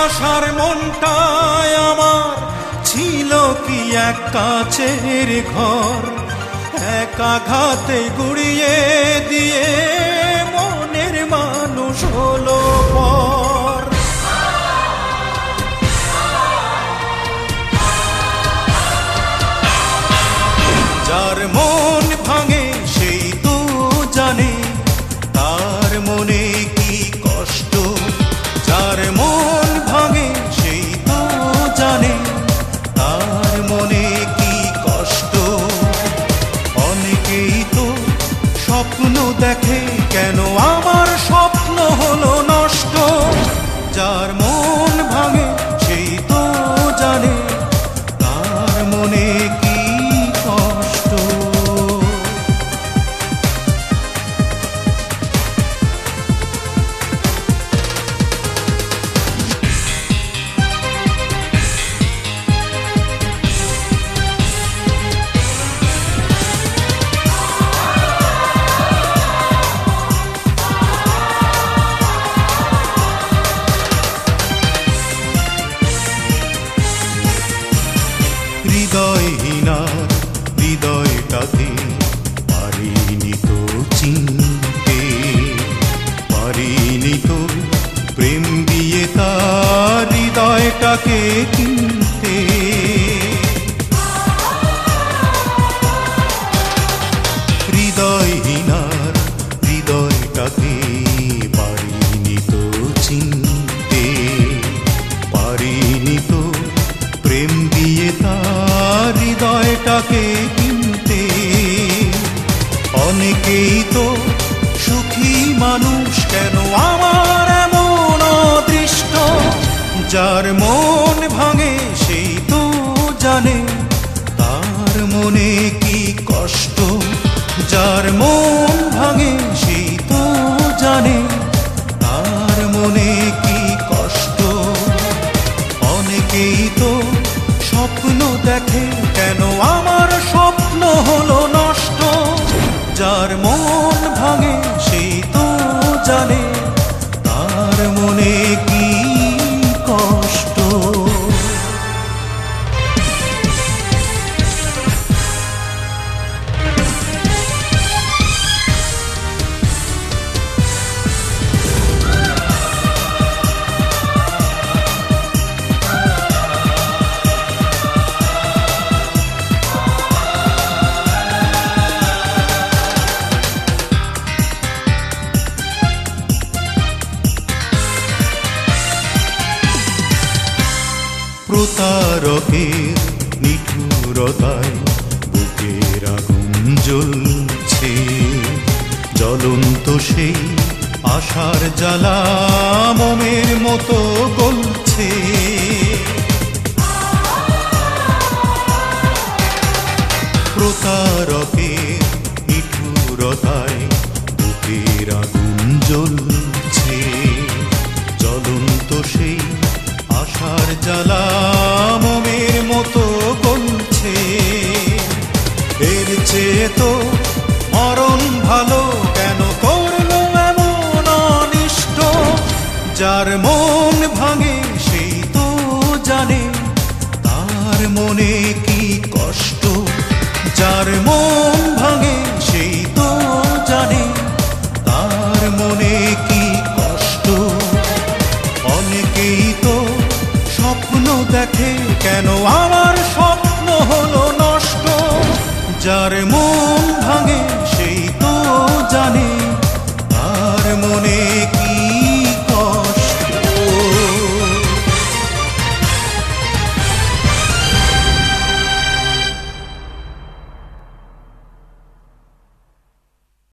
আশার মনটায় আমার ছিল কি এক কাচের ঘর, এক আঘাতে গুড়িয়ে দিয়ে মনের মানুষ হলো পর। যার মন ভাঙে সেই তো জানে তার মনে কি কষ্ট, যার মন ভাঙে সেই তো জানে তার মনে কি কষ্ট। অনেকেই তো স্বপ্ন দেখে, কেন আমার স্বপ্ন হলো নষ্ট। যার মন ভাঙে সেই তো জানে তার মনে কি কষ্ট। হৃদয়হীনার হৃদয়টাকে পারিনি তো চিনতে, পারিনি তো প্রেম দিয়ে তার হৃদয়টাকে কিনতে। হৃদয়হীনার হৃদয়টাকে পারিনি তো চিনতে, পারিনি তো প্রেম দিয়ে তার হৃদয়টাকে কিনতে। অনেকেই তো সুখী মানুষ, কেন আমার এমন অদৃষ্ট। যার মন ভাঙে সেই তো জানে তার মনে কি কষ্ট, যার মন ভাঙে সেই তো জানে তার মনে কি কষ্ট। অনেকেই তো স্বপ্ন দেখে, কেন আমার স্বপ্ন হলো নষ্ট। যার মন ভাঙে সেই তো জানে তার মনে কি কষ্ট। প্রতারকের নিঠুরতায় বুকের আগুন জ্বলছে, জ্বলন্ত সেই আশার জ্বালা মোমের মতো গলছে। প্রতারকের নিঠুরতায় বুকের আগুন জ্বলছে, জ্বলন্ত সেই আশার জ্বালা মোমের মতো গলছে। এর চেয়ে তো মরণ ভালো, কেন করলো এমন অনিষ্ট। যার মন ভাঙে সেই তো জানে তার মনে কি কষ্ট, যার মন ভাঙে সেই তো জানে তার মনে কি কষ্ট। অনেকেই তো স্বপ্ন দেখে, কেন আমার স্বপ্ন হলো নষ্ট। যার মন ভাঙে